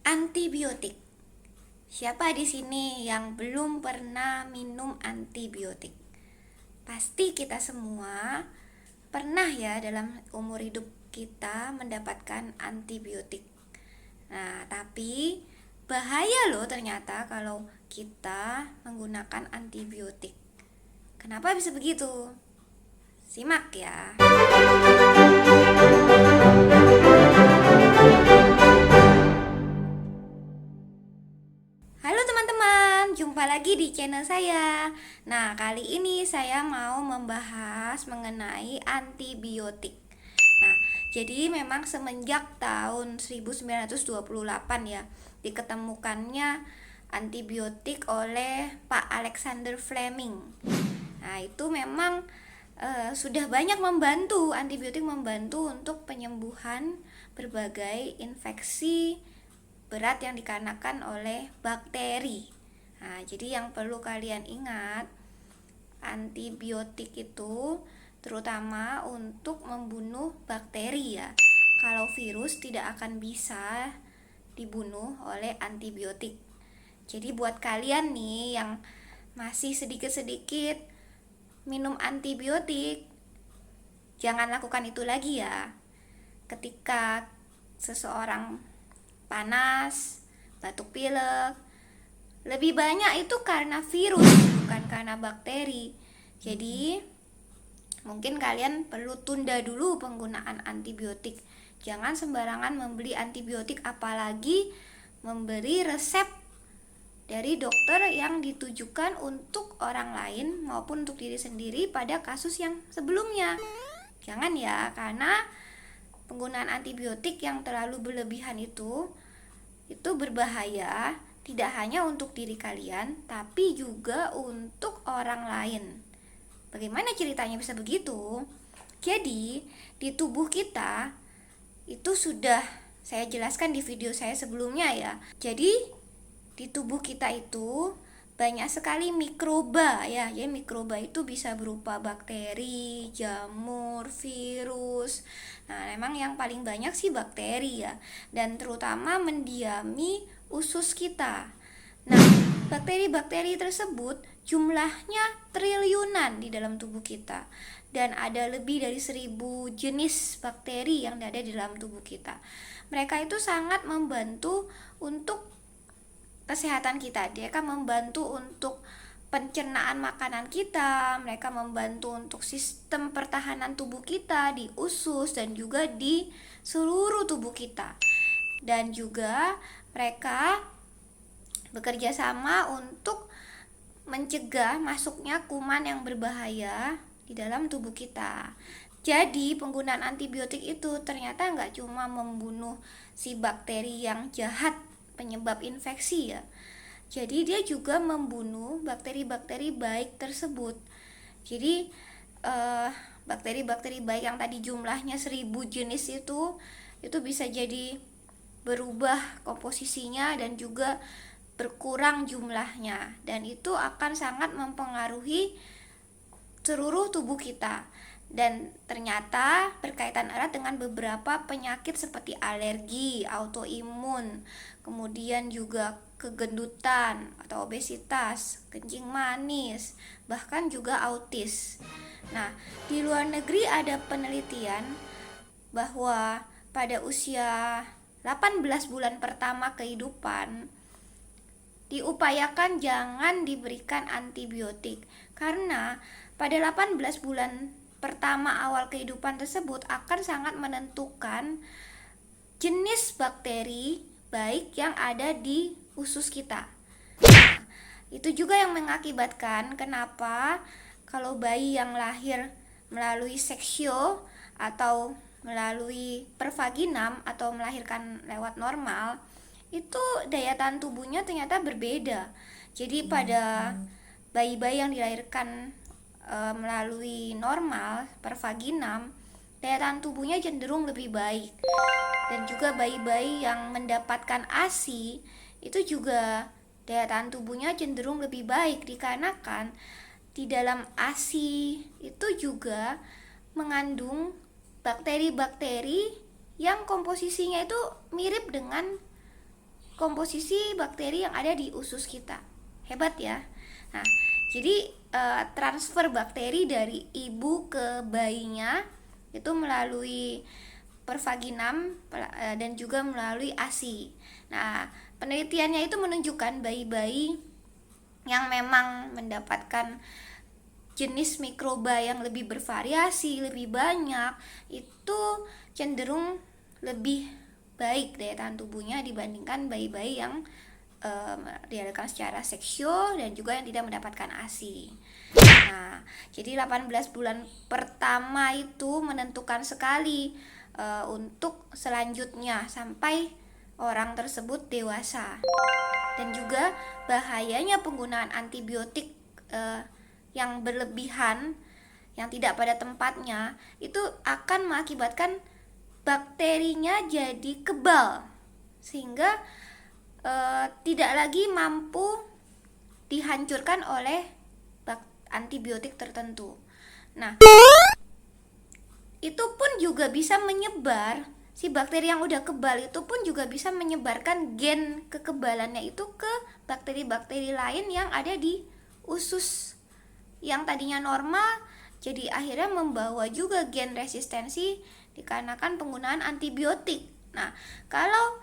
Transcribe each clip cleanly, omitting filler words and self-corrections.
Antibiotik. Siapa di sini yang belum pernah minum antibiotik? Pasti kita semua pernah ya dalam umur hidup kita mendapatkan antibiotik. Nah, tapi bahaya loh ternyata kalau kita menggunakan antibiotik. Kenapa bisa begitu? Simak ya. Halo teman-teman, jumpa lagi di channel saya. Nah, kali ini saya mau membahas mengenai antibiotik. Nah, jadi memang semenjak tahun 1928 ya, diketemukannya antibiotik oleh Pak Alexander Fleming. Nah, itu memang sudah banyak membantu, antibiotik membantu untuk penyembuhan berbagai infeksi berat yang dikarenakan oleh bakteri. Nah, jadi yang perlu kalian ingat, antibiotik itu terutama untuk membunuh bakteri ya. Kalau virus tidak akan bisa dibunuh oleh antibiotik. Jadi buat kalian nih yang masih sedikit-sedikit minum antibiotik, jangan lakukan itu lagi ya. Ketika seseorang panas, batuk pilek, lebih banyak itu karena virus, bukan karena bakteri. Jadi mungkin kalian perlu tunda dulu penggunaan antibiotik. Jangan sembarangan membeli antibiotik, apalagi memberi resep dari dokter yang ditujukan untuk orang lain maupun untuk diri sendiri pada kasus yang sebelumnya. Jangan ya, karena penggunaan antibiotik yang terlalu berlebihan itu berbahaya, tidak hanya untuk diri kalian tapi juga untuk orang lain. Bagaimana ceritanya bisa begitu? Jadi di tubuh kita itu sudah saya jelaskan di video saya sebelumnya ya. Jadi di tubuh kita itu banyak sekali mikroba ya. Jadi mikroba itu bisa berupa bakteri, jamur, virus. Nah, memang yang paling banyak sih bakteri ya, dan terutama mendiami usus kita. Nah, bakteri-bakteri tersebut jumlahnya triliunan di dalam tubuh kita, dan ada lebih dari 1.000 jenis bakteri yang ada di dalam tubuh kita. Mereka itu sangat membantu untuk kesehatan kita. Dia akan membantu untuk pencernaan makanan kita, mereka membantu untuk sistem pertahanan tubuh kita di usus dan juga di seluruh tubuh kita. Dan juga mereka bekerja sama untuk mencegah masuknya kuman yang berbahaya di dalam tubuh kita. Jadi penggunaan antibiotik itu ternyata nggak cuma membunuh si bakteri yang jahat penyebab infeksi ya. Jadi dia juga membunuh bakteri-bakteri baik tersebut. Jadi bakteri-bakteri baik yang tadi jumlahnya 1.000 jenis itu bisa jadi berubah komposisinya dan juga berkurang jumlahnya, dan itu akan sangat mempengaruhi seluruh tubuh kita. Dan ternyata berkaitan erat dengan beberapa penyakit seperti alergi, autoimun, kemudian juga kegendutan atau obesitas, kencing manis, bahkan juga autis. Nah, di luar negeri ada penelitian bahwa pada usia 18 bulan pertama kehidupan diupayakan jangan diberikan antibiotik, karena pada 18 bulan pertama awal kehidupan tersebut akan sangat menentukan jenis bakteri baik yang ada di usus kita. Nah, itu juga yang mengakibatkan kenapa kalau bayi yang lahir melalui seksio atau melalui pervaginam atau melahirkan lewat normal, itu daya tahan tubuhnya ternyata berbeda. Jadi pada bayi-bayi yang dilahirkan melalui normal pervaginam, daya tahan tubuhnya cenderung lebih baik. Dan juga bayi-bayi yang mendapatkan ASI itu juga daya tahan tubuhnya cenderung lebih baik, dikarenakan di dalam ASI itu juga mengandung bakteri-bakteri yang komposisinya itu mirip dengan komposisi bakteri yang ada di usus kita. Hebat ya. Nah, jadi transfer bakteri dari ibu ke bayinya itu melalui pervaginam dan juga melalui ASI. Nah, penelitiannya itu menunjukkan bayi-bayi yang memang mendapatkan jenis mikroba yang lebih bervariasi, lebih banyak, itu cenderung lebih baik daya tahan tubuhnya dibandingkan bayi-bayi yang diadakan secara seksual dan juga yang tidak mendapatkan ASI. Nah, jadi 18 bulan pertama itu menentukan sekali untuk selanjutnya sampai orang tersebut dewasa. Dan juga bahayanya penggunaan antibiotik yang berlebihan, yang tidak pada tempatnya, itu akan mengakibatkan bakterinya jadi kebal, sehingga tidak lagi mampu dihancurkan oleh antibiotik tertentu. Nah, itu pun juga bisa menyebar, si bakteri yang udah kebal itu pun juga bisa menyebarkan gen kekebalannya itu ke bakteri-bakteri lain yang ada di usus yang tadinya normal, jadi akhirnya membawa juga gen resistensi dikarenakan penggunaan antibiotik. Nah, kalau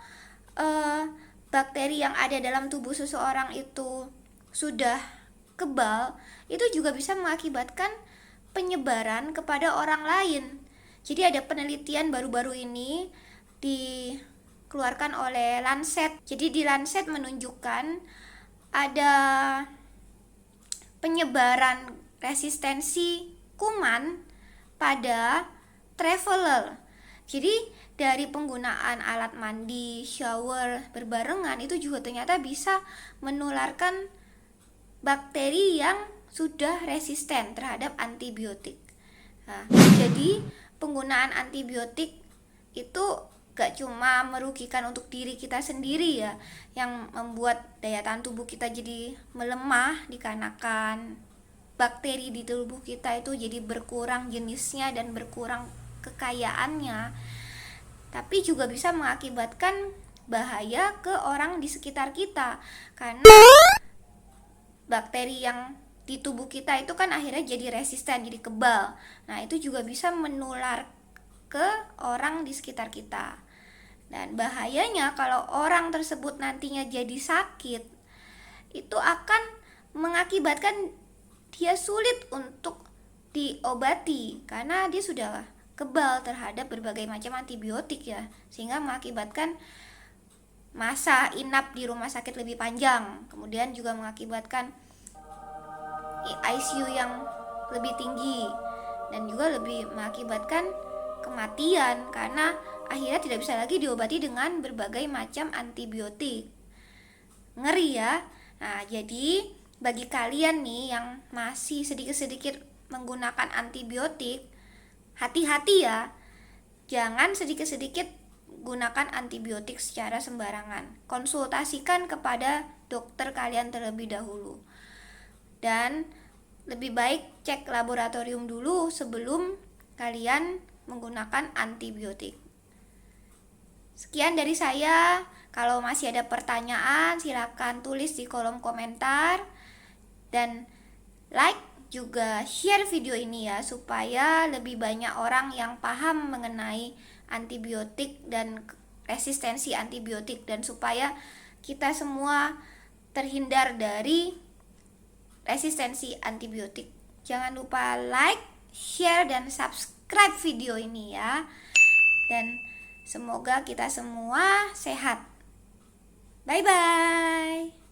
bakteri yang ada dalam tubuh seseorang itu sudah kebal, itu juga bisa mengakibatkan penyebaran kepada orang lain. Jadi ada penelitian baru-baru ini dikeluarkan oleh Lancet. Jadi di Lancet menunjukkan ada penyebaran resistensi kuman pada traveler. Jadi dari penggunaan alat mandi, shower berbarengan itu juga ternyata bisa menularkan bakteri yang sudah resisten terhadap antibiotik. Nah, jadi penggunaan antibiotik itu gak cuma merugikan untuk diri kita sendiri ya, yang membuat daya tahan tubuh kita jadi melemah dikarenakan bakteri di tubuh kita itu jadi berkurang jenisnya dan berkurang kekayaannya, tapi juga bisa mengakibatkan bahaya ke orang di sekitar kita, karena bakteri yang di tubuh kita itu kan akhirnya jadi resisten, jadi kebal. Nah, itu juga bisa menular ke orang di sekitar kita. Dan bahayanya kalau orang tersebut nantinya jadi sakit, itu akan mengakibatkan dia sulit untuk diobati karena dia sudah kebal terhadap berbagai macam antibiotik ya, sehingga mengakibatkan masa inap di rumah sakit lebih panjang, kemudian juga mengakibatkan ICU yang lebih tinggi, dan juga lebih mengakibatkan kematian karena akhirnya tidak bisa lagi diobati dengan berbagai macam antibiotik. Ngeri ya. Nah, jadi bagi kalian nih yang masih sedikit-sedikit menggunakan antibiotik, hati-hati ya. Jangan sedikit-sedikit gunakan antibiotik secara sembarangan. Konsultasikan kepada dokter kalian terlebih dahulu. Dan lebih baik cek laboratorium dulu sebelum kalian menggunakan antibiotik. Sekian dari saya. Kalau masih ada pertanyaan, silakan tulis di kolom komentar. Dan like juga share video ini ya, supaya lebih banyak orang yang paham mengenai antibiotik dan resistensi antibiotik, dan supaya kita semua terhindar dari resistensi antibiotik. Jangan lupa like, share, dan subscribe video ini ya. Dan semoga kita semua sehat. Bye-bye.